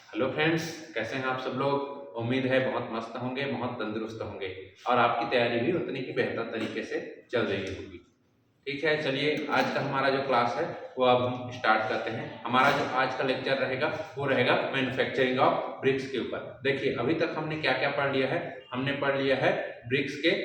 Hello friends, कैसे हैं आप सब लोग। उम्मीद है बहुत मस्त होंगे, बहुत तंदुरुस्त होंगे और आपकी तैयारी भी उतनी ही बेहतर तरीके से चल रही होगी। ठीक है, चलिए आज का हमारा जो क्लास है वो अब हम स्टार्ट करते हैं। हमारा जो आज का लेक्चर रहेगा वो रहेगा मैन्युफैक्चरिंग ऑफ ब्रिक्स के ऊपर। देखिए अभी तक हमने क्या क्या पढ़ लिया है। हमने पढ़ लिया है ब्रिक्स के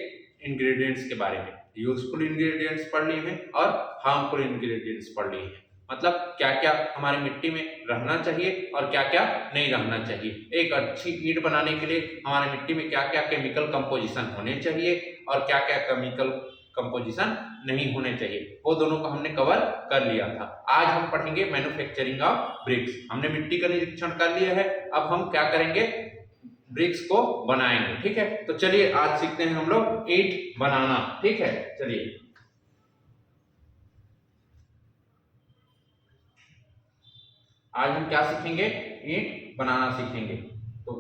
इंग्रेडिएंट्स के बारे में, यूजफुल इंग्रेडिएंट्स पढ़ लिए हैं और हार्मफुल इंग्रेडिएंट्स पढ़ लिए हैं। मतलब क्या क्या हमारे मिट्टी में रहना चाहिए और क्या क्या नहीं रहना चाहिए। एक अच्छी ईंट बनाने के लिए हमारे मिट्टी में क्या क्या केमिकल कंपोजिशन होने चाहिए और क्या क्या केमिकल कंपोजिशन नहीं होने चाहिए, वो दोनों को हमने कवर कर लिया था। आज हम पढ़ेंगे मैन्युफैक्चरिंग ऑफ ब्रिक्स। हमने मिट्टी का निरीक्षण कर लिया है, अब हम क्या करेंगे, ब्रिक्स को बनाएंगे। ठीक है, तो चलिए आज सीखते हैं हम लोग ईंट बनाना। ठीक है, चलिए आज हम क्या सीखेंगे, ईंट बनाना सीखेंगे। तो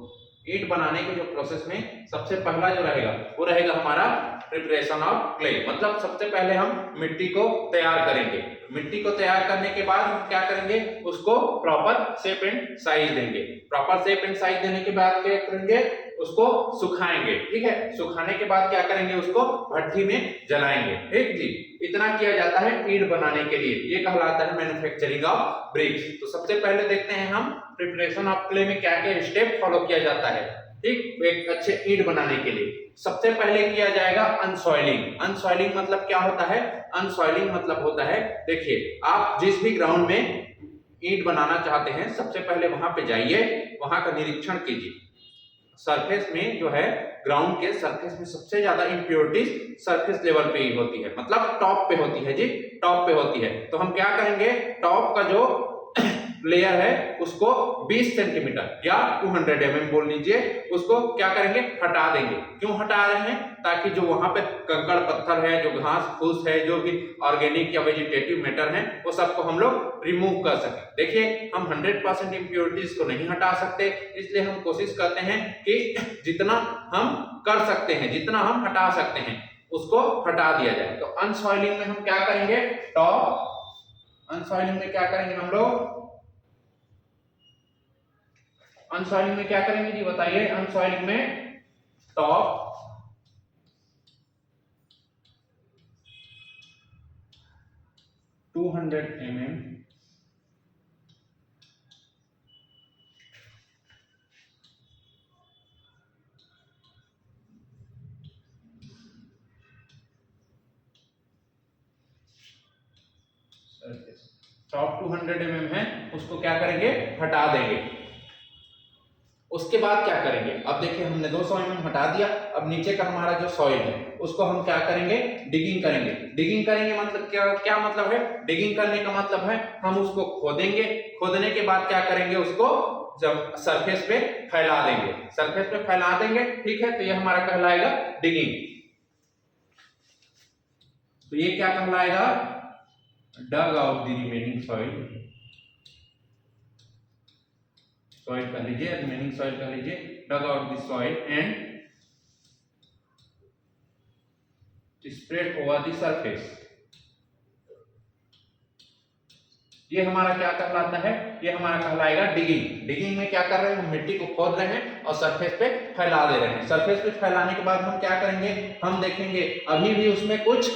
ईंट बनाने के जो प्रोसेस में सबसे पहला जो रहेगा वो रहेगा हमारा प्रिपरेशन ऑफ क्ले। मतलब सबसे पहले हम मिट्टी को तैयार करेंगे। मिट्टी को तैयार करने के बाद हम क्या करेंगे, उसको प्रॉपर शेप एंड साइज देंगे। प्रॉपर शेप एंड साइज देने के बाद क्या करेंगे, उसको सुखाएंगे। ठीक है, सुखाने के बाद क्या करेंगे, उसको भट्ठी में जलाएंगे। ठीक जी, इतना किया जाता है ईंट बनाने के लिए। ये कहलाता है मैन्युफैक्चरिंग ऑफ ब्रिक्स। तो सबसे पहले देखते हैं हम प्रिपरेशन ऑफ क्ले में क्या क्या स्टेप फॉलो किया जाता है। ठीक, एक अच्छे ईंट बनाने के लिए सबसे पहले किया जाएगा अनसॉइलिंग। अनसॉइलिंग मतलब क्या होता है, अनसॉइलिंग मतलब होता है, देखिए आप जिस भी ग्राउंड में ईंट बनाना चाहते हैं सबसे पहले वहां पे जाइए, वहां का निरीक्षण कीजिए। सरफेस में जो है, ग्राउंड के सरफेस में सबसे ज्यादा इंप्योरिटीज सरफेस लेवल पे ही होती है, मतलब टॉप पे होती है जी, टॉप पे होती है। तो हम क्या करेंगे, टॉप का जो लेयर है उसको 20 सेंटीमीटर या 200 mm बोल लीजिए, उसको क्या करेंगे, हटा देंगे। क्यों हटा रहे हैं, ताकि जो वहां पे कंकड़ पत्थर है, जो घास फूस है, जो भी ऑर्गेनिक या वेजिटेटिव मैटर है, वो सबको हम लोग रिमूव कर सके। देखिए हम 100% इंप्योरिटीज को नहीं हटा सकते, इसलिए हम कोशिश करते हैं कि जितना हम कर सकते हैं, जितना हम हटा सकते हैं उसको हटा दिया जाए। तो अनसॉइलिंग में हम क्या करेंगे, टॉप अनसॉइलिंग में क्या करेंगे हम लोग, अनसॉइलिंग में क्या करेंगे जी बताइए। अनसॉइलिंग में टॉप 200 mm टॉप 200 mm है, उसको क्या करेंगे, हटा देंगे। उसके बाद क्या करेंगे, अब देखिए हमने 200 mm हटा दिया। अब नीचे का हमारा जो सॉइल है उसको हम क्या करेंगे, डिगिंग करेंगे। डिगिंग करेंगे मतलब क्या, क्या मतलब है, डिगिंग करने का मतलब है हम उसको खोदेंगे। खोदने के बाद क्या करेंगे, उसको जब सरफेस पे फैला देंगे, सरफेस पे फैला देंगे। ठीक है, तो ये हमारा कहलाएगा डिगिंग। तो ये क्या कहलाएगा, dug out the remaining soil. Soil कह लीजिए, रिमेनिंग सॉइल कह लीजिए, dug out the soil and spread over the surface. ये हमारा क्या कहलाता है, ये हमारा कहलाएगा डिगिंग। डिगिंग में क्या कर रहे हैं, हम मिट्टी को खोद रहे हैं और सरफेस पे फैला दे रहे हैं। सरफेस पे फैलाने के बाद हम क्या करेंगे, हम देखेंगे अभी भी उसमें कुछ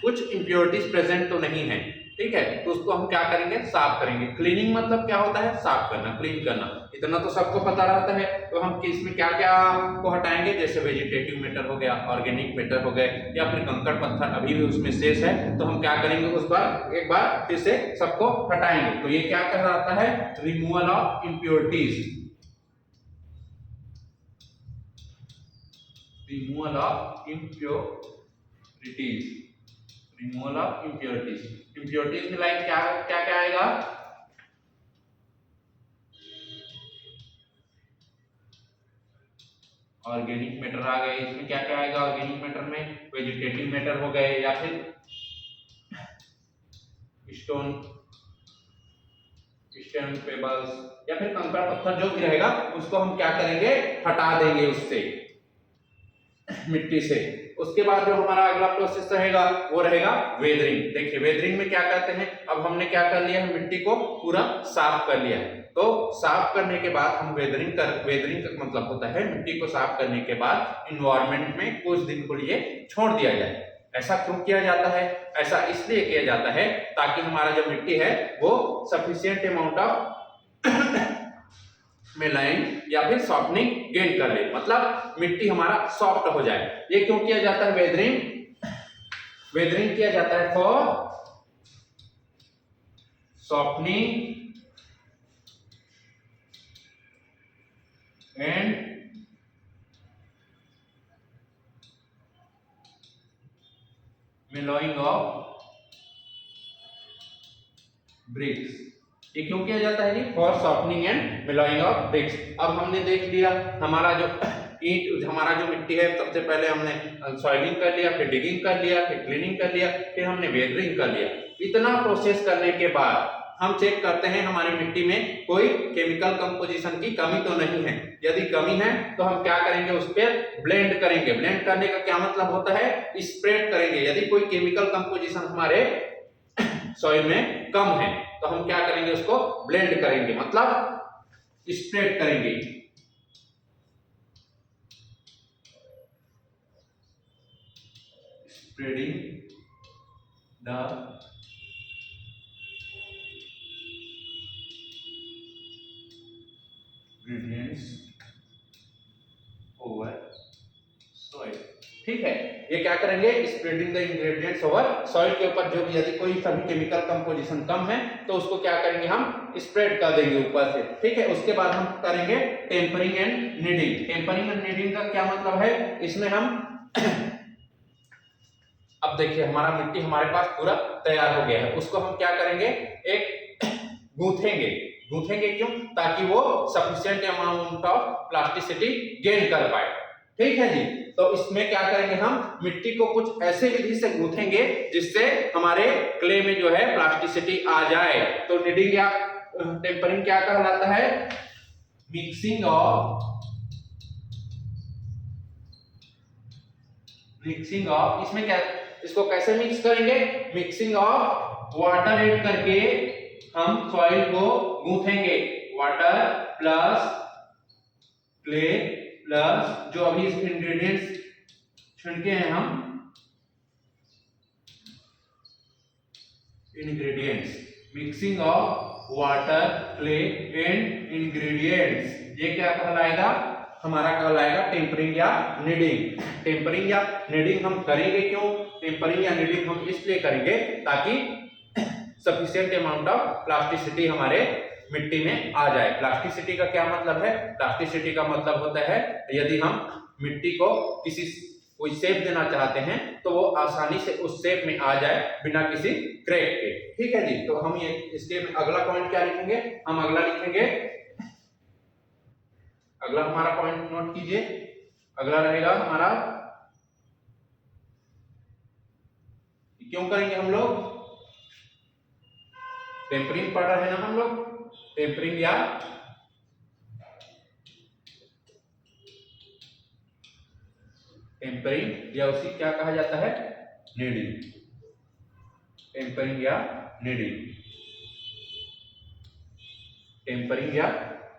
कुछ इंप्योरिटीज प्रेजेंट तो नहीं है। ठीक है, तो उसको हम क्या करेंगे, साफ करेंगे। क्लीनिंग मतलब क्या होता है, साफ करना, क्लीन करना, इतना तो सबको पता रहता है। तो हम इसमें क्या क्या को हटाएंगे, जैसे वेजिटेटिव मैटर हो गया, ऑर्गेनिक मैटर हो गए, या फिर कंकड़ पत्थर अभी भी उसमें शेष है, तो हम क्या करेंगे, उस बार एक बार फिर से सबको हटाएंगे। तो ये क्या कहलाता है, removal of impurities. Removal of impurities, removal of impurities. Impurities में लाइक क्या क्या क्या आएगा, ऑर्गेनिक मैटर आ गए। इसमें क्या क्या आएगा, ऑर्गेनिक मैटर में वेजिटेटिव मैटर हो गए, या फिर स्टोन स्टोन पेबल्स, या फिर कंकड़ पत्थर जो भी रहेगा उसको हम क्या करेंगे, हटा देंगे उससे, मिट्टी से। उसके बाद जो हमारा अगला प्रोसेस रहेगा वो रहेगा वेदरिंग। देखिए वेदरिंग में क्या करते हैं, अब हमने क्या कर लिया है, मिट्टी को पूरा साफ कर लिया है। तो साफ करने के बाद हम वेदरिंग का मतलब होता है मिट्टी को साफ करने के बाद इन्वायरमेंट में कुछ दिन के लिए छोड़ दिया जाए। ऐसा क्यों किया जाता है? ऐसा इसलिए किया जाता है ताकि हमारा जो मिट्टी है वो सफिशिएंट अमाउंट ऑफ मेलाइन या फिर सॉफ्टनिंग गेन कर ले, मतलब मिट्टी हमारा सॉफ्ट हो जाए। ये क्यों किया जाता है वेदरिंग? वेदरिंग किया जाता है for softening and mellowing of bricks. ये क्यों किया जाता है जी? For softening and mellowing of bricks. अब हमने देख लिया हमारा जो ईंट, हमारा जो मिट्टी है, सबसे पहले हमने सॉइलिंग कर लिया, फिर डिगिंग कर लिया, फिर क्लीनिंग कर लिया, फिर हमने वेदरिंग कर लिया। इतना प्रोसेस करने के बाद हम चेक करते हैं हमारी मिट्टी में कोई केमिकल कंपोजिशन की कमी तो नहीं है। यदि कमी है तो हम क्या करेंगे, उस पर ब्लेंड करेंगे। ब्लेंड करने का क्या मतलब होता है? स्प्रेड करेंगे। यदि कोई केमिकल कंपोजिशन हमारे सॉइल में कम है तो हम क्या करेंगे, उसको ब्लेंड करेंगे, मतलब स्प्रेड करेंगे। Spreading the ingredients over soil। ठीक है, ये क्या करेंगे, spreading the ingredients over soil के ऊपर। जो भी यदि कोई सभी केमिकल कंपोजिशन कम है तो उसको क्या करेंगे, हम स्प्रेड कर देंगे ऊपर से। ठीक है, उसके बाद हम करेंगे tempering and kneading. Tempering and kneading का क्या मतलब है? इसमें हम अब देखिए हमारा मिट्टी हमारे पास पूरा तैयार हो गया है, उसको हम क्या करेंगे, एक गूंथेंगे। गूंथेंगे क्यों? ताकि वो sufficient amount of plasticity gain कर पाए। ठीक है जी। तो इसमें क्या करेंगे, हम मिट्टी को कुछ ऐसे विधि से गूंथेंगे जिससे हमारे क्ले में जो है प्लास्टिसिटी आ जाए। तो नीडिंग या टेम्परिंग क्या कहलाता है? मिक्सिंग ऑफ इसमें क्या, इसको कैसे मिक्स करेंगे? मिक्सिंग ऑफ वाटर ऐड करके हम सॉइल को गूंथेंगे। वाटर प्लस क्ले प्लस जो अभी इंग्रेडिएंट्स छिड़के हैं हम, ingredients, mixing of water clay and ingredients, ये क्या कहलाएगा? हमारा कहलाएगा टेम्परिंग या नीडिंग। टेम्परिंग या नीडिंग हम करेंगे क्यों? टेम्परिंग या नीडिंग हम इसलिए करेंगे ताकि सफिशिएंट अमाउंट ऑफ प्लास्टिसिटी हमारे मिट्टी में आ जाए। प्लास्टिसिटी का क्या मतलब है? प्लास्टिसिटी का मतलब होता है यदि हम मिट्टी को कोई शेप देना चाहते हैं तो वो आसानी से उस शेप में आ जाए बिना किसी क्रैक के। ठीक है जी। तो हम ये इसके अगला पॉइंट क्या लिखेंगे? हम अगला लिखेंगे, अगला हमारा पॉइंट नोट कीजिए, अगला रहेगा हमारा, क्यों करेंगे हम लोग? टेम्परिंग पढ़ रहे हैं ना हम लोग, टेम्परिंग या टेम्परिंग या उसी क्या कहा जाता है, नीडिंग। टेम्परिंग या नीडिंग, टेम्परिंग या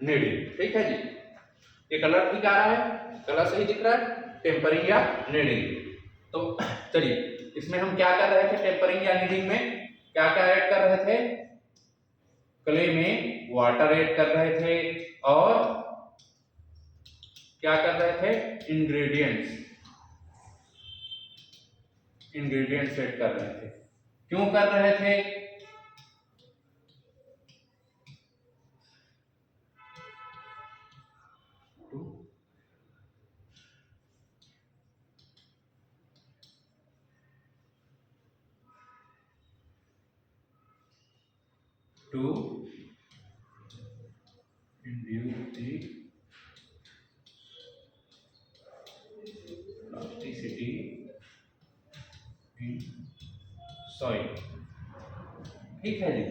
नीडिंग। ठीक है जी। ये कलर ठीक आ रहा है, कलर सही दिख रहा है, टेम्परिंग या नीडिंग। तो चलिए इसमें हम क्या कर रहे थे? टेम्परिंग या नीडिंग में क्या क्या ऐड कर रहे थे? क्ले में वाटर ऐड कर रहे थे और क्या कर रहे थे? इंग्रेडिएंट्स ऐड कर रहे थे। क्यों कर रहे थे? to induce the plasticity in soil। ठीक है जी।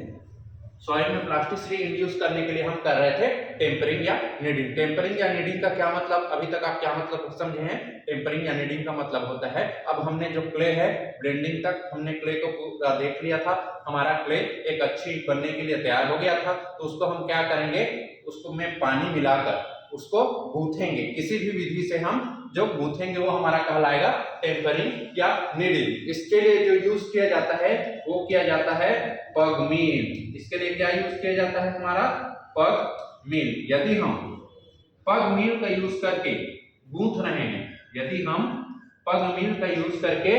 सॉइल में प्लास्टिसिटी इंड्यूस करने के लिए हम कर रहे थे टेम्परिंग या नीडिंग। टेम्परिंग या नीडिंग का क्या मतलब, अभी तक आप क्या मतलब समझे हैं? टेम्परिंग या नीडिंग का मतलब होता है, अब हमने जो क्ले है, ब्लेंडिंग तक हमने क्ले को पूरा देख लिया था, हमारा क्ले एक अच्छी बनने के लिए तैयार हो गया था, तो उसको हम क्या करेंगे, उसको में पानी मिलाकर उसको गूंथेंगे। किसी भी विधि से हम जो गूंथेंगे वो हमारा कहलाएगा टेम्परिंग या नीडिंग। इसके लिए जो यूज किया जाता है वो किया जाता है पग मिल। इसके लिए क्या यूज किया जाता है हमारा? पग मिल। यदि हम पग मिल का यूज करके गूंथ रहे हैं, यदि हम पग मिल का यूज करके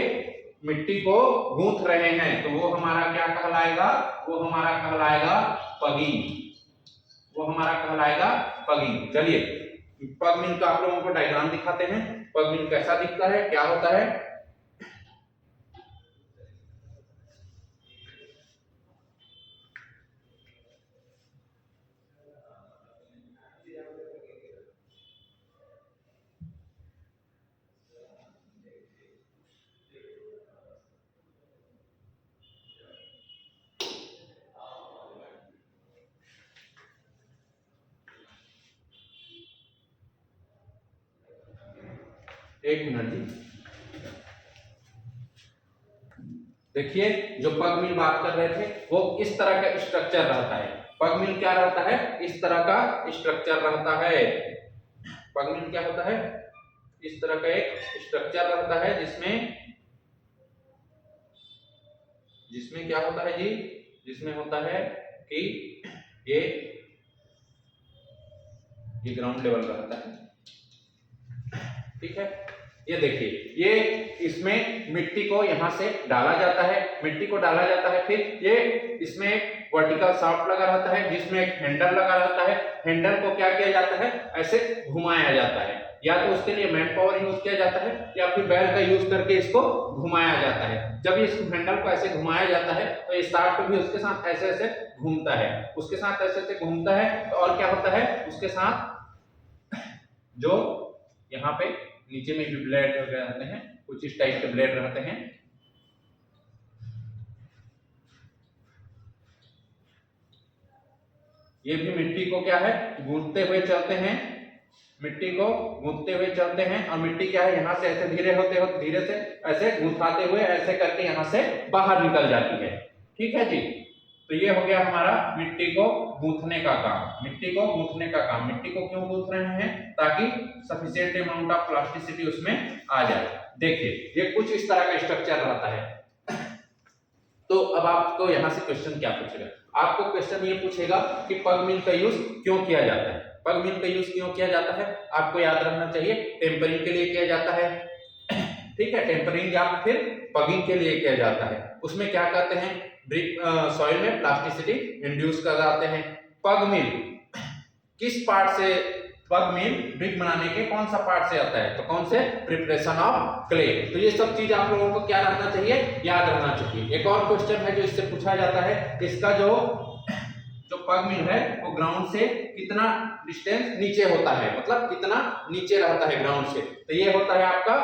मिट्टी को गूंथ रहे हैं तो वो हमारा क्या कहलाएगा? वो हमारा कहलाएगा पगिंग। वो हमारा कहलाएगा पगिंग। चलिए पग मिल का आप लोगों को डायग्राम दिखाते हैं। पग मिल कैसा दिखता है, क्या होता है? एक मिनट जी, देखिए जो पग मिल बात कर रहे थे वो इस तरह का स्ट्रक्चर रहता है। पग मिल क्या रहता है? इस तरह का स्ट्रक्चर रहता है। पग मिल क्या होता है? इस तरह का एक स्ट्रक्चर रहता है जिसमें क्या होता है जी? जिसमें होता है कि ये ग्राउंड लेवल का रहता है, ठीक है। ये देखिए, ये इसमें मिट्टी को यहां से डाला जाता है, मिट्टी को डाला जाता है, फिर ये इसमें एक वर्टिकल शाफ्ट लगा रहता है जिसमें एक हैंडल लगा रहता है। हैंडल को क्या किया जाता है? ऐसे घुमाया जाता है, या तो उसके लिए मैन पावर यूज किया जाता है या फिर बैल का यूज करके इसको घुमाया जाता है। जब इस हैंडल को ऐसे घुमाया जाता है तो ये शाफ्ट भी उसके साथ ऐसे ऐसे घूमता है, उसके साथ ऐसे ऐसे घूमता है। तो और क्या होता है उसके साथ? जो यहाँ पे नीचे में भी ब्लेड रहते हैं, कुछ इस टाइप के ब्लेड रहते हैं। ये भी मिट्टी को क्या है? गूंथते हुए चलते हैं, मिट्टी को गूंथते हुए चलते हैं। और मिट्टी क्या है? यहाँ से ऐसे धीरे से ऐसे गूंथाते हुए ऐसे करके यहाँ से बाहर निकल जाती है, ठीक है जी। तो ये हो गया हमारा मिट्टी को गूंथने का काम। मिट्टी को गूंथने का काम, मिट्टी को क्यों गूंथ रहे हैं? ताकि सफिशिएंट अमाउंट ऑफ प्लास्टिसिटी उसमें आ जाए। देखिए ये कुछ इस तरह का स्ट्रक्चर रहता है। तो अब आपको यहां से क्वेश्चन क्या पूछेगा? आपको क्वेश्चन ये पूछेगा कि पग मिल का यूज क्यों किया जाता है। पग मिल का यूज क्यों किया जाता है? आपको याद रखना चाहिए टेम्परिंग के लिए किया जाता है, ठीक है। टेम्परिंग या फिर पगिंग के लिए किया जाता है। उसमें क्या कहते हैं? ब्रिक सॉइल में प्लास्टिसिटी इंड्यूस कराते हैं। पग मिल किस पार्ट से? पग मिल ब्रिक बनाने के कौन सा पार्ट से आता है? तो कौन से? Preparation of clay. तो ये सब चीज आप लोगों को क्या रहना चाहिए? याद रखना चाहिए। एक और क्वेश्चन है जो इससे पूछा जाता है, इसका जो पग मिल है वो ग्राउंड से कितना डिस्टेंस नीचे होता है, मतलब कितना नीचे रहता है ग्राउंड से? तो ये होता है आपका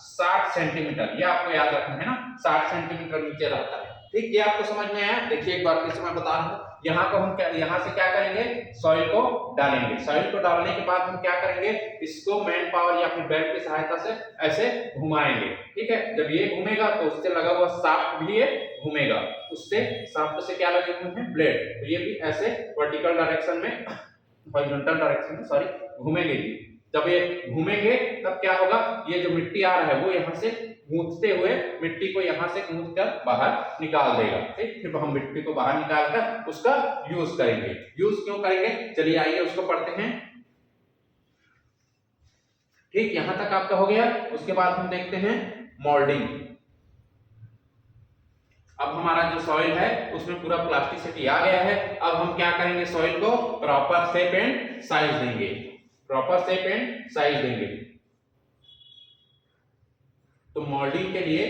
60 सेंटीमीटर। ये आपको याद रखना है ना, 60 सेंटीमीटर नीचे रहता है, ठीक। ये आपको समझ में आया? देखिए एक बार फिर से मैं बता रहा हूँ। यहाँ को हम क्या, यहाँ से क्या करेंगे? सॉइल को डालेंगे। सॉइल को डालने के बाद हम क्या करेंगे? इसको मैन पावर या फिर बैल की सहायता से ऐसे घुमाएंगे, ठीक है। जब ये घूमेगा तो उससे लगा हुआ शाफ्ट भी ये घूमेगा, उससे शाफ्ट से क्या लगे हुए हैं? ब्लेड। तो ये भी ऐसे वर्टिकल डायरेक्शन में, हॉरिजॉन्टल डायरेक्शन में सॉरी घूमेंगे। जब ये घूमेंगे तब क्या होगा? ये जो मिट्टी आ रहा है वो यहाँ से गूंथते हुए मिट्टी को यहाँ से गूंथ कर बाहर निकाल देगा, ठीक। फिर हम मिट्टी को बाहर निकाल कर उसका यूज करेंगे। यूज क्यों करेंगे? चलिए आइए उसको पढ़ते हैं, ठीक। यहां तक आपका हो गया। उसके बाद हम देखते हैं मोल्डिंग। अब हमारा जो सॉइल है उसमें पूरा प्लास्टिसिटी आ गया है। अब हम क्या करेंगे? सॉइल को प्रॉपर शेप एंड साइज देंगे, प्रॉपर शेप एंड साइज देंगे। तो मोल्डिंग के लिए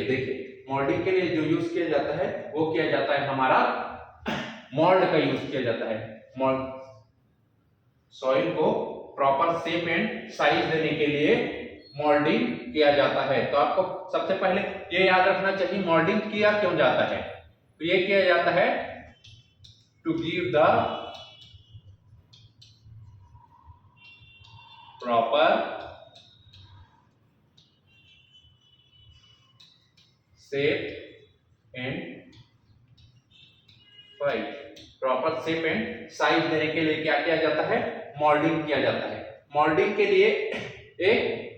देखिए, मोल्डिंग के लिए जो यूज किया जाता है वो किया जाता है हमारा मोल्ड का यूज किया जाता है। मोल्ड सॉइल को प्रॉपर शेप एंड साइज देने के लिए मोल्डिंग किया जाता है। तो आपको सबसे पहले ये याद रखना चाहिए मोल्डिंग किया क्यों जाता है। तो ये किया जाता है to give the proper shape and size. Proper shape and size देने के लिए क्या किया जाता है, मोल्डिंग किया जाता है। मोल्डिंग के लिए एक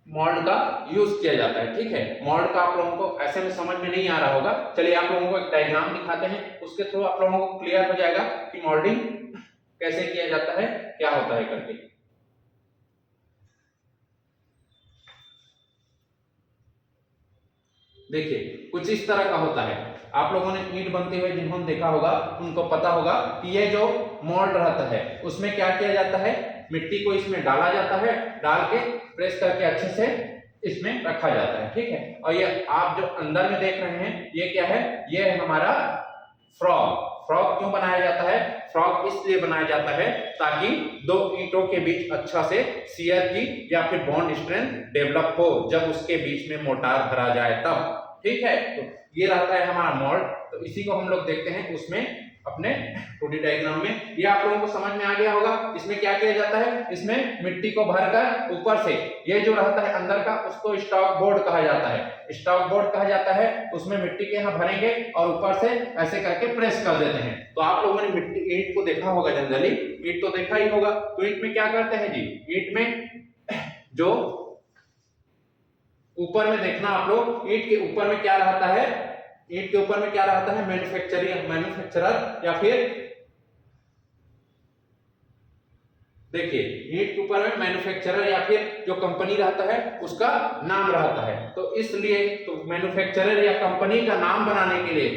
मोल्ड का यूज किया जाता है, ठीक है। मोल्ड का आप लोगों को ऐसे में समझ में नहीं आ रहा होगा, चलिए आप लोगों को एक डायग्राम दिखाते हैं, उसके थ्रू आप लोगों को क्लियर हो जाएगा कि मोल्डिंग कैसे किया जाता है, क्या होता है करके। देखिए कुछ इस तरह का होता है। आप लोगों ने ईंट बनते हुए जिन्होंने देखा होगा उनको पता होगा कि ये जो मोल्ड रहता है उसमें क्या किया जाता है, मिट्टी को इसमें डाला जाता है, डाल के प्रेस करके अच्छे से इसमें रखा जाता है, ठीक है। और ये आप जो अंदर में देख रहे हैं ये क्या है, ये है हमारा फ्रॉग। फ्रॉग क्यों बनाया जाता है, फ्रॉग इसलिए बनाया जाता है ताकि दो ईंटों के बीच अच्छा से शियर की या फिर बॉन्ड स्ट्रेंथ डेवलप हो जब उसके बीच में मोटार भरा जाए तब, ठीक है। तो ये रहता है हमारा मोल्ड। तो इसी को हम लोग देखते हैं उसमें अपने 2D डायग्राम में। ये आप लोगों को समझ में आ गया होगा। इसमें क्या किया जाता है, इसमें मिट्टी को भरकर ऊपर से ये जो रहता है अंदर का उसको स्टॉक बोर्ड कहा जाता है। स्टॉक बोर्ड कहा जाता है, उसमें मिट्टी के यहाँ भरेंगे और ऊपर से ऐसे करके प्रेस कर देते हैं। तो आप लोगों ने मिट्टी ईंट को देखा होगा, जनरली ईंट तो देखा ही होगा। तो ईंट में क्या करते हैं जी, ईंट में जो ऊपर में देखना आप लोग, ईंट के ऊपर में क्या रहता है, ईंट के ऊपर में क्या रहता है, मैन्युफैक्चरर या फिर देखिए ईंट के ऊपर में मैन्युफैक्चरर या फिर जो कंपनी रहता है उसका नाम रहता है। तो इसलिए तो मैन्युफैक्चरर या कंपनी का नाम बनाने के लिए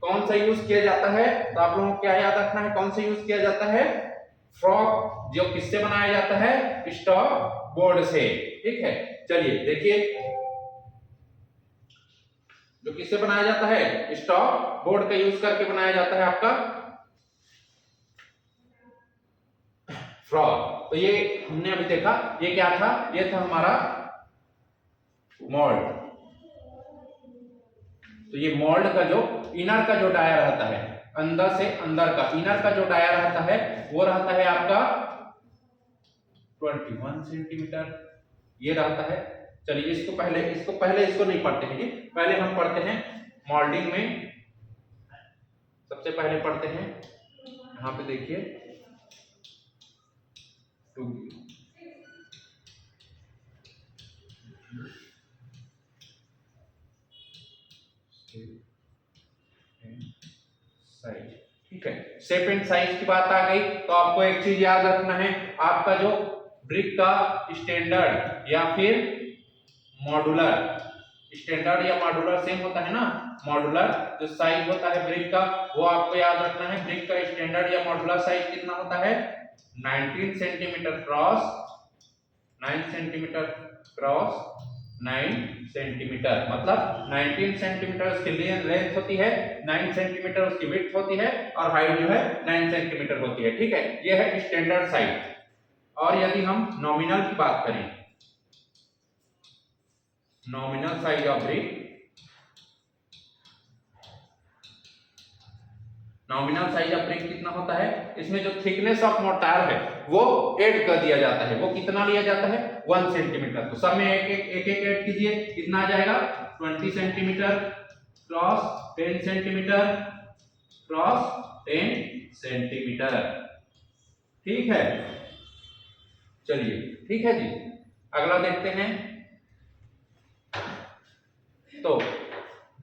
कौन सा यूज किया जाता है, तो आप लोगों को क्या याद रखना है, कौन सा यूज किया जाता है, फ्रॉग। जो किससे बनाया जाता है, स्टॉक बोर्ड से, ठीक है। चलिए देखिए जो किससे बनाया जाता है, स्टॉक बोर्ड का यूज करके बनाया जाता है आपका फ्रॉग। तो ये हमने अभी देखा, ये क्या था, ये था हमारा मोल्ड। तो ये मोल्ड का जो इनर का जो डाया रहता है, अंदर से अंदर का इनर का जो डाया रहता है वो रहता है आपका 21 सेंटीमीटर, ये रहता है। चलिए इसको पहले इसको नहीं पढ़ते हैं जी, पहले हम पढ़ते हैं मोल्डिंग में। सबसे पहले पढ़ते हैं यहाँ पे देखिए 2 साइज, ठीक है। शेप एंड साइज की बात आ गई तो आपको एक चीज याद रखना है, आपका जो ब्रिक का स्टैंडर्ड या फिर मॉड्यूलर, स्टैंडर्ड या मॉड्यूलर सेम होता है ना, मॉड्यूलर जो साइज होता है ब्रिक का वो आपको याद रखना है। ब्रिक का स्टैंडर्ड या मॉड्यूलर साइज कितना होता है, 19 centimetre cross 9 centimetre cross 9 centimetre, मतलब 19 सेंटीमीटर उसकी लेंथ होती है, 9 सेंटीमीटर उसकी विड्थ होती है और हाइट जो है 9 सेंटीमीटर होती है, ठीक है। यह है स्टैंडर्ड साइज। और यदि हम नॉमिनल की बात करें, nominal size of brick, nominal size of brick कितना होता है, इसमें जो थिकनेस ऑफ मोर्टार है वो ऐड कर दिया जाता है। वो कितना लिया जाता है, 1 सेंटीमीटर। तो सब में एक ऐड कीजिए, कितना आ जाएगा, 20 centimetre cross 10 centimetre cross 10 centimetre, ठीक है। चलिए ठीक है जी, अगला देखते हैं। तो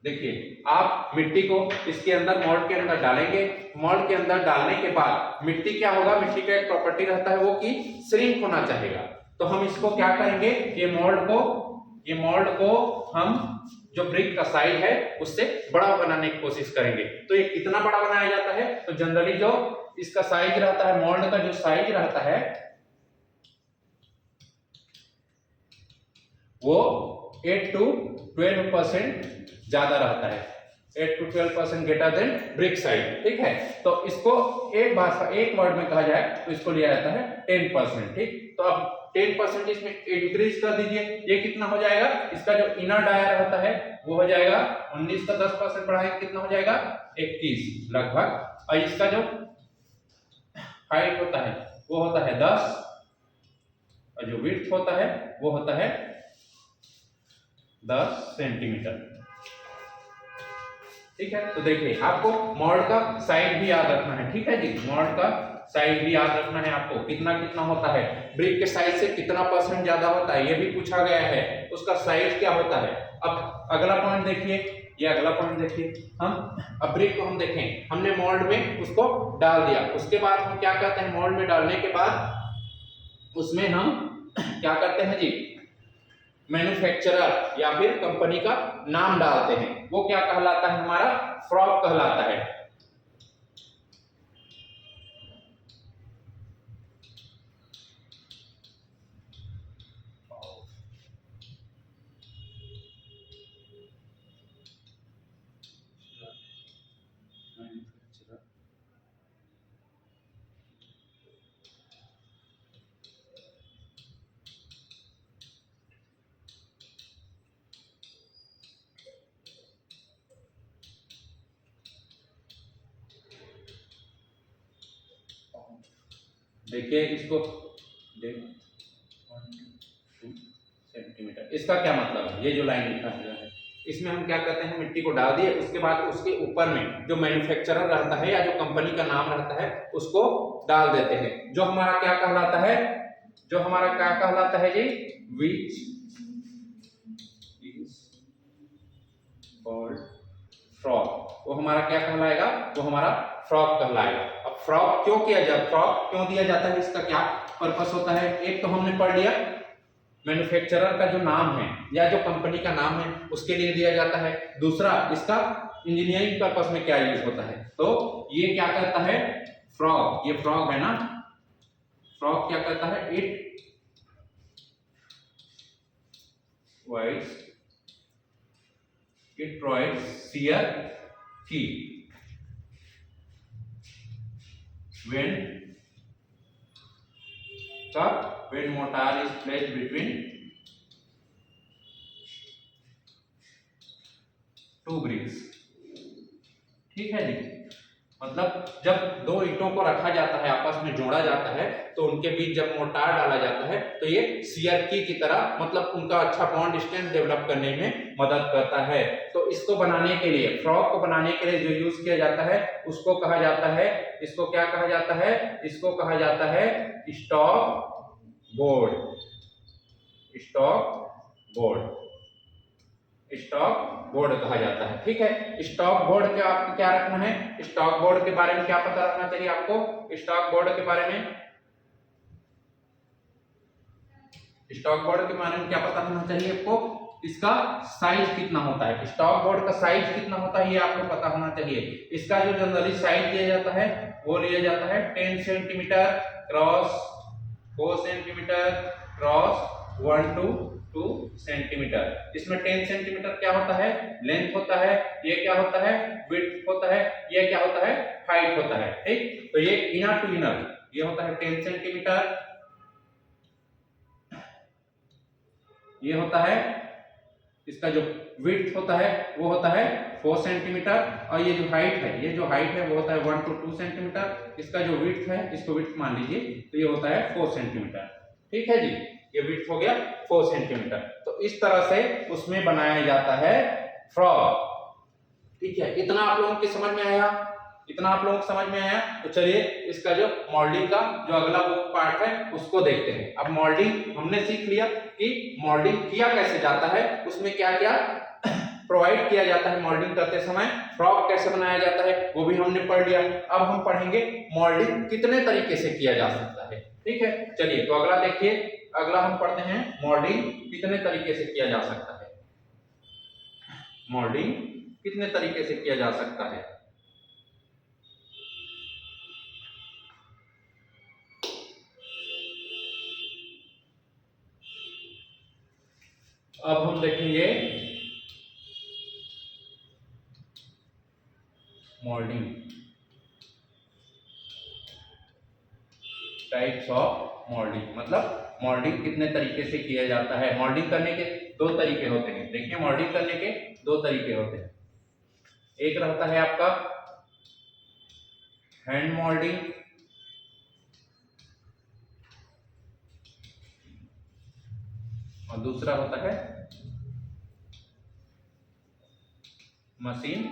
देखिए आप मिट्टी को इसके अंदर मोल्ड के अंदर डालेंगे। मोल्ड के अंदर डालने के बाद मिट्टी क्या होगा, मिट्टी का एक प्रॉपर्टी रहता है वो कि श्रिंक होना चाहेगा। तो हम इसको क्या करेंगे, ये मोल्ड को हम जो ब्रिक का साइज है उससे बड़ा बनाने की कोशिश करेंगे। तो ये कितना बड़ा बनाया जाता है, तो जनरली जो इसका साइज रहता है, मोल्ड का जो साइज रहता है वो 8 to 12% ज्यादा रहता है, 8 to 12% greater than brick size, ठीक है। तो इसको एक वर्ड में कहा जाए तो इसको लिया जाता है 10%, ठीक। तो अब 10% इसमें इंक्रीज कर दीजिए, ये कितना हो जाएगा, इसका जो इनर डायर होता है वो हो जाएगा 19 का 10% बढ़ाएंगे कितना हो जाएगा 21 लगभग, और इसका जो हाइट होता है वो होता है 10 और जो विड्थ होता है वो होता है 10 सेंटीमीटर। ठीक है, तो देखिए आपको मॉड का साइड भी याद रखना है। ठीक है जी, मॉड का साइड भी याद रखना है आपको, कितना कितना होता है, ब्रिक के साइज से कितना परसेंट ज्यादा होता है ये भी पूछा गया है, उसका साइज क्या होता है। अब अगला पॉइंट देखिए, ये अगला पॉइंट देखिए, हम अब ब्रिक को हम देखें, हमने मोल्ड में उसको डाल दिया, उसके बाद हम क्या करते हैं, मोल्ड में डालने के बाद उसमें हम क्या करते हैं जी, मैन्युफैक्चरर या फिर कंपनी का नाम डालते हैं, वो क्या कहलाता है, हमारा फ्रॉक कहलाता है। देखिए इसको 1 2 सेंटीमीटर, इसका क्या मतलब है, ये जो लाइन लिखा हुआ है इसमें हम क्या करते हैं, मिट्टी को डाल दिए, उसके बाद उसके ऊपर में जो मैन्युफैक्चरर रहता है या जो कंपनी का नाम रहता है उसको डाल देते हैं, जो हमारा क्या कहलाता है, जो हमारा क्या कहलाता है जी, विच इज कॉल्ड फ्रॉक, वो हमारा क्या कहलाएगा, वो हमारा फ्रॉक कहलाएगा। अब फ्रॉक क्यों किया जाए, फ्रॉक क्यों दिया जाता है, इसका क्या पर्पस होता है, एक तो हमने पढ़ लिया मैन्युफैक्चरर का जो नाम है या जो कंपनी का नाम है उसके लिए दिया जाता है, दूसरा इसका इंजीनियरिंग पर्पस में क्या यूज होता है, तो ये क्या करता है फ्रॉक, ये फ्रॉक है ना, फ्रॉक क्या करता है, इट प्रोवाइड्स शियर की when mortar is placed between two bricks। ठीक है जी, मतलब जब दो ईंटों को रखा जाता है, आपस में जोड़ा जाता है, तो उनके बीच जब मोर्टार डाला जाता है तो ये शियर की तरह, मतलब उनका अच्छा बॉन्ड स्ट्रेंथ डेवलप करने में मदद करता है। तो इसको बनाने के लिए, फ्रॉक को बनाने के लिए जो यूज किया जाता है उसको कहा जाता है, इसको क्या कहा जाता है, इसको कहा जाता है stock board, stock board, stock board कहा जाता है। ठीक है, स्टॉक बोर्ड के आपको क्या रखना है, स्टॉक बोर्ड के बारे में क्या पता रखना चाहिए आपको, स्टॉक बोर्ड के बारे में, स्टॉक बोर्ड के बारे में क्या पता होना चाहिए आपको, इसका साइज कितना होता है, स्टॉक बोर्ड का साइज कितना होता है ये आपको पता होना चाहिए। इसका जो जनरली साइज दिया जाता है वो लिया जाता है 10 centimetre cross 4 centimetre cross 1 to 2 centimetre. इसमें 10 सेंटीमीटर क्या होता है, लेंथ होता है, ये क्या होता है, विड्थ होता है, ये क्या होता है, हाइट होता है। ठीक, तो ये इनर टू इनर ये होता है 10 सेंटीमीटर, ये होता है, इसका जो विड्थ होता है वो होता है 4 सेंटीमीटर, और ये जो हाइट है, ये जो हाइट है वो होता है 1 to 2 सेंटीमीटर, इसका जो विड्थ है, इसको विड्थ मान लीजिए, तो ये होता है 4 सेंटीमीटर। ठीक है जी, ये विड्थ हो गया 4 सेंटीमीटर। तो इस तरह से उसमें बनाया जाता है फ्रॉक। ठीक है, इतना आप लोगों की समझ में आया, इतना आप लोगों को समझ में आया। तो चलिए इसका जो मोल्डिंग का जो अगला पार्ट है उसको देखते हैं। अब मोल्डिंग हमने सीख लिया कि मोल्डिंग किया कैसे जाता है, उसमें क्या क्या प्रोवाइड किया जाता है, मोल्डिंग करते समय फ्रॉक कैसे बनाया जाता है वो भी हमने पढ़ लिया। अब हम पढ़ेंगे मोल्डिंग कितने तरीके से किया जा सकता है। ठीक है, चलिए तो अगला देखिए, अगला हम पढ़ते हैं मोल्डिंग कितने तरीके से किया जा सकता है, मोल्डिंग कितने तरीके से किया जा सकता है। अब हम देखेंगे मोल्डिंग टाइप्स ऑफ मोल्डिंग। मतलब मोल्डिंग कितने तरीके से किया जाता है। मोल्डिंग करने के दो तरीके होते हैं। देखिए मोल्डिंग करने के दो तरीके होते हैं। एक रहता है आपका हैंड मोल्डिंग, और दूसरा होता है मशीन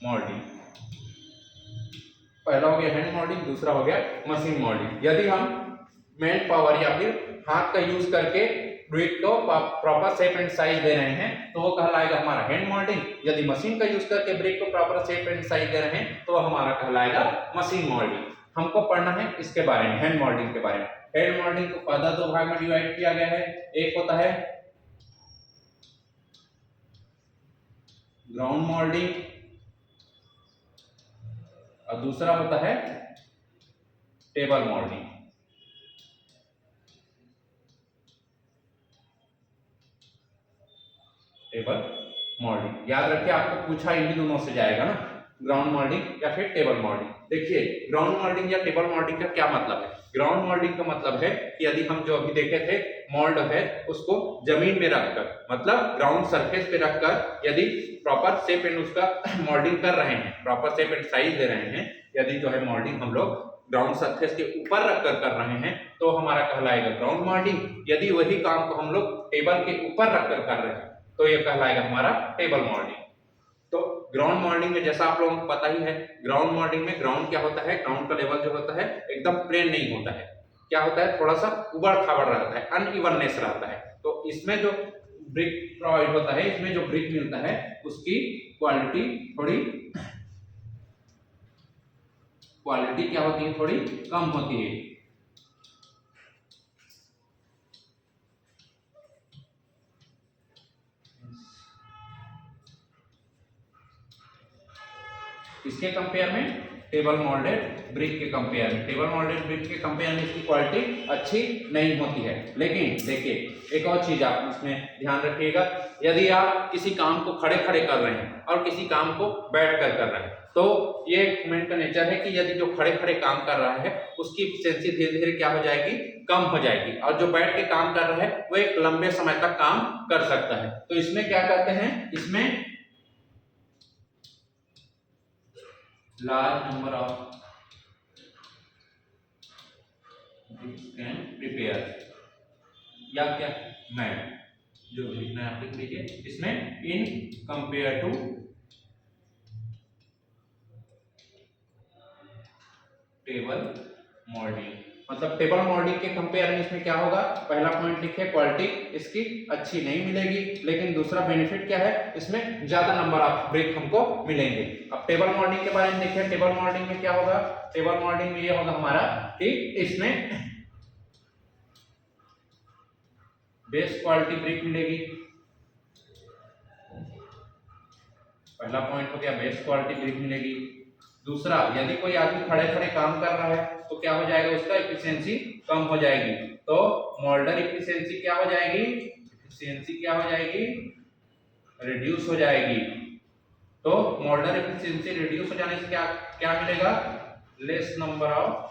मोल्डिंग। पहला हो गया हैंड मोल्डिंग, दूसरा हो गया मशीन मोल्डिंग। यदि हम मैन पावर या फिर हाथ का यूज करके ब्रिक को प्रॉपर शेप एंड साइज दे रहे हैं तो वो कहलाएगा हमारा हैंड मोल्डिंग। यदि मशीन का यूज करके ब्रिक को प्रॉपर शेप एंड साइज दे रहे हैं तो वो हमारा कहलाएगा मशीन मोल्डिंग। हमको पढ़ना है इसके बारे में, हैंड मोल्डिंग के बारे में। हैंड मोल्डिंग को पहला दो भाग में डिवाइड किया गया है। एक होता है ग्राउंड मोल्डिंग और दूसरा होता है टेबल मोल्डिंग। टेबल मोल्डिंग याद रखिए, आपको पूछा इन्हीं दोनों से जाएगा ना, ग्राउंड मोल्डिंग या फिर टेबल मोल्डिंग। देखिए ग्राउंड मोल्डिंग या टेबल मोल्डिंग का क्या मतलब है। ग्राउंड मोल्डिंग का मतलब है कि यदि हम जो अभी देखे थे मोल्ड है उसको जमीन में रखकर, मतलब ग्राउंड सरफेस पे रखकर यदि प्रॉपर शेप एंड उसका मोल्डिंग कर रहे हैं, प्रॉपर शेप एंड साइज दे रहे हैं, यदि जो है मोल्डिंग हम लोग ग्राउंड सरफेस के ऊपर रखकर कर रहे हैं तो हमारा कहलाएगा ग्राउंड मोल्डिंग। यदि वही काम को हम लोग टेबल के ऊपर रखकर कर रहे हैं तो ये कहलाएगा हमारा टेबल मोल्डिंग। तो ग्राउंड मोल्डिंग में जैसा आप लोगों को पता ही है, ग्राउंड मोल्डिंग में ग्राउंड क्या होता है, ग्राउंड का लेवल जो होता है एकदम प्लेन नहीं होता है, क्या होता है थोड़ा सा उबड़ खाबड़ रहता है, अनइवननेस रहता है। तो इसमें जो ब्रिक प्रोवाइड होता है, इसमें जो ब्रिक मिलता है उसकी क्वालिटी क्या होती है, थोड़ी कम होती है। इसके कंपेयर में टेबल मोल्डेड ब्रिक के कंपेयर में, टेबल मोल्डेड ब्रिक के कंपेयर में इसकी क्वालिटी अच्छी नहीं होती है। लेकिन देखिए एक और चीज आप इसमें ध्यान रखिएगा, यदि आप किसी काम को खड़े खड़े कर रहे हैं और किसी काम को बैठ कर रहे हैं तो ये ह्यूमन का नेचर है कि यदि जो खड़े खड़े काम कर रहा है उसकी एफिशिएंसी धीरे धीरे क्या हो जाएगी, कम हो जाएगी, और जो बैठ के काम कर रहा है वो एक लंबे समय तक काम कर सकता है। तो इसमें क्या कहते हैं, इसमें large number of bricks can prepare या क्या मैन जो लिखना है आप लिख लीजिए। इसमें in compare to table moulding, मतलब टेबल मोल्डिंग के कंपेयर में इसमें क्या होगा, पहला पॉइंट लिखे क्वालिटी इसकी अच्छी नहीं मिलेगी, लेकिन दूसरा बेनिफिट क्या है, इसमें ज्यादा नंबर ऑफ ब्रिक हमको मिलेंगे। अब टेबल मोल्डिंग के बारे में देखिए, टेबल मोल्डिंग में क्या होगा, टेबल मोल्डिंग में ये होगा हमारा कि इसमें बेस्ट क्वालिटी ब्रिक मिलेगी। पहला पॉइंट हो गया बेस्ट क्वालिटी ब्रिक मिलेगी। दूसरा, यदि कोई आदमी खड़े खड़े काम कर रहा है तो क्या हो जाएगा, उसका एफिशिएंसी कम हो जाएगी। तो मोल्डर एफिशिएंसी क्या हो जाएगी, एफिशिएंसी क्या हो जाएगी, रिड्यूस हो जाएगी। तो मोल्डर एफिशिएंसी रिड्यूस हो जाने से क्या क्या मिलेगा, लेस नंबर ऑफ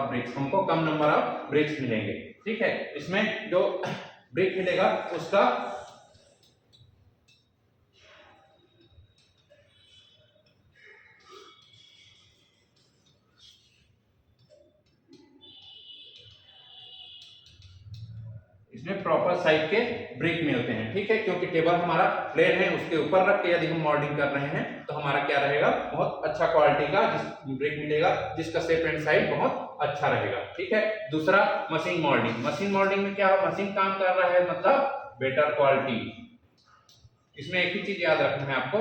ब्रिक्स, हमको कम नंबर ऑफ ब्रिक्स मिलेंगे। ठीक है, इसमें जो ब्रिक मिलेगा उसका इसमें प्रॉपर साइज के ब्रिक मिलते हैं। ठीक है, क्योंकि टेबल हमारा प्लेन है, उसके ऊपर रख के यदि हम मोल्डिंग कर रहे हैं तो हमारा क्या रहेगा, बहुत अच्छा क्वालिटी का ब्रिक मिलेगा जिसका शेप एंड साइज बहुत अच्छा रहेगा। ठीक है, दूसरा मशीन मोल्डिंग। मशीन मोल्डिंग में क्या है, मशीन काम कर रहा है मतलब बेटर क्वालिटी। इसमें एक ही चीज याद रखना है आपको,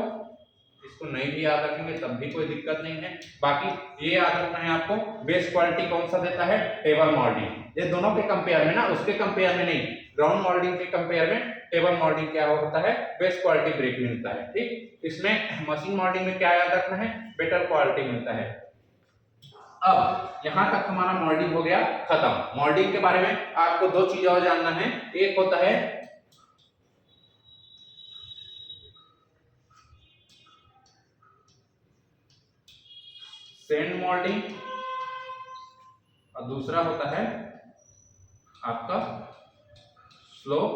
इसको नहीं भी याद रखेंगे तब भी कोई दिक्कत नहीं है, बाकी ये याद रखना है आपको बेस्ट क्वालिटी कौन सा देता है, टेबल मोल्डिंग। ये दोनों के कंपेयर में ना, उसके कंपेयर में नहीं, ग्राउंड मोल्डिंग के कंपेयर में टेबल मोल्डिंग क्या होता है, बेस्ट क्वालिटी ब्रिक मिलता है। ठीक, इसमें मशीन मोल्डिंग में क्या याद रखना है, बेटर क्वालिटी मिलता है। अब यहां तक हमारा मोल्डिंग हो गया खत्म। मोल्डिंग के बारे में आपको दो चीज और जानना है, एक होता है सैंड मोल्डिंग और दूसरा होता है आपका स्लोप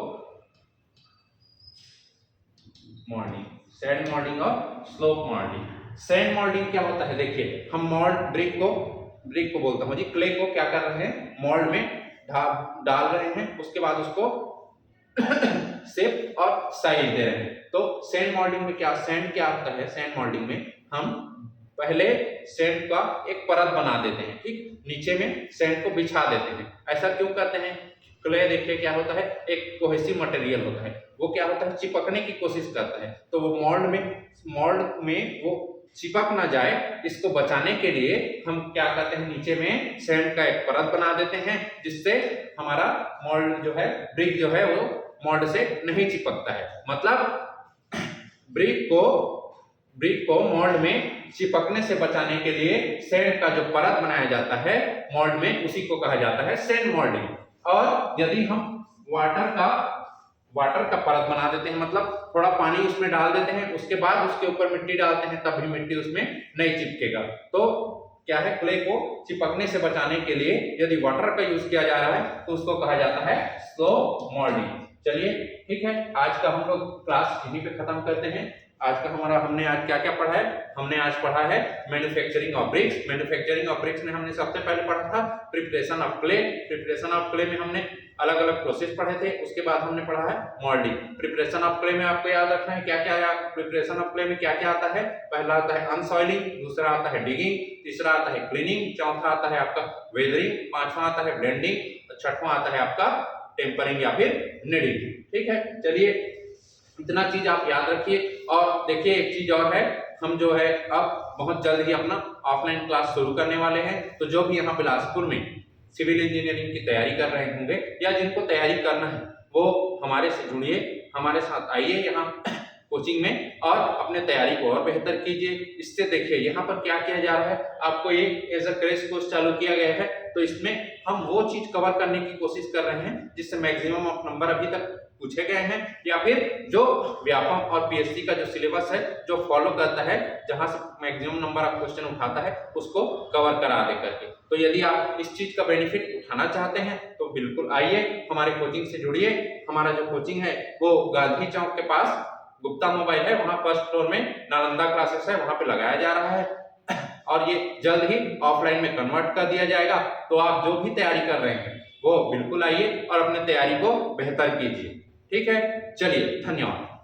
मोल्डिंग। सैंड मोल्डिंग और स्लोप मोल्डिंग। सैंड मोल्डिंग क्या होता है, देखिए हम मोल्ड ब्रिक को बोलता हूँ जी, क्ले को क्या कर रहे हैं, मोल्ड में डाल रहे हैं, उसके बाद उसको शेप और साइज दे रहे हैं। तो सैंड मोल्डिंग में सैंड क्या होता है, सैंड मोल्डिंग में हम पहले सैंड का एक परत बना देते हैं, ठीक, नीचे में सैंड को बिछा देते हैं। ऐसा क्यों करते हैं, क्ले देखिए क्या होता है, एक कोहेसिव मटेरियल होता है, वो क्या होता है चिपकने की कोशिश करता है, तो वो मोल्ड में वो चिपक ना जाए, इसको बचाने के लिए हम क्या करते हैं, नीचे में सैंड का एक परत बना देते हैं, जिससे हमारा मोल्ड जो है, ब्रिक जो है वो मोल्ड से नहीं चिपकता है। मतलब ब्रिक को मोल्ड में चिपकने से बचाने के लिए सैंड का जो परत बनाया जाता है मोल्ड में, उसी को कहा जाता है सैंड मोल्डिंग। और यदि हम वाटर का परत बना देते हैं, मतलब थोड़ा पानी उसमें डाल देते हैं, उसके बाद उसके ऊपर मिट्टी डालते हैं, तब भी मिट्टी उसमें नहीं चिपकेगा। तो क्या है, क्ले को चिपकने से बचाने के लिए यदि वाटर का यूज किया जा रहा है तो उसको कहा जाता है स्लो मोल्डिंग। चलिए ठीक है, आज का हम लोग क्लास यहीं पे खत्म करते हैं। आज का हमने आज क्या क्या पढ़ा है, हमने आज पढ़ा है manufacturing of BRICS. Manufacturing of BRICS में हमने सबसे पहले पढ़ा था preparation of clay. Preparation of clay में हमने अलग अलग प्रोसेस पढ़े थे। उसके बाद हमने पढ़ा है मोल्डिंग। प्रिपरेशन ऑफ क्ले में आपको याद रखना है क्या क्या, प्रिपरेशन ऑफ क्ले में क्या क्या आता है। पहला आता है अनसॉइलिंग, दूसरा आता है डिगिंग, तीसरा आता है क्लीनिंग, चौथा आता है आपका वेदरिंग, पांचवा आता है ब्लेंडिंग, छठवां आता है आपका टेम्परिंग या फिर निडिंग। ठीक है, चलिए इतना चीज आप याद रखिए। और देखिए एक चीज और है, हम जो है अब बहुत जल्द ही अपना ऑफलाइन क्लास शुरू करने वाले हैं। तो जो भी यहाँ बिलासपुर में सिविल इंजीनियरिंग की तैयारी कर रहे होंगे या जिनको तैयारी करना है, वो हमारे से जुड़िए, हमारे साथ आइए यहाँ कोचिंग में और अपने तैयारी को और बेहतर कीजिए। इससे देखिए यहाँ पर क्या किया जा रहा है, आपको ये एज अ क्रैश कोर्स चालू किया गया है, तो इसमें हम वो चीज कवर करने की कोशिश कर रहे हैं जिससे मैक्सिमम ऑफ नंबर अभी तक पूछे गए हैं, या फिर जो व्यापम और पीएससी का जो सिलेबस है जो फॉलो करता है, जहां से मैक्सिमम नंबर ऑफ क्वेश्चन उठाता है, उसको कवर करा दे करके। तो यदि आप इस चीज का बेनिफिट उठाना चाहते हैं तो बिल्कुल आइए हमारे कोचिंग से जुड़िए। हमारा जो कोचिंग है वो गांधी चौक के पास गुप्ता मोबाइल है, वहां फर्स्ट फ्लोर में नालंदा क्लासेस है, वहां पे लगाया जा रहा है और ये जल्द ही ऑफलाइन में कन्वर्ट कर दिया जाएगा। तो आप जो भी तैयारी कर रहे हैं वो बिल्कुल आइए और अपने तैयारी को बेहतर कीजिए। ठीक है, चलिए धन्यवाद।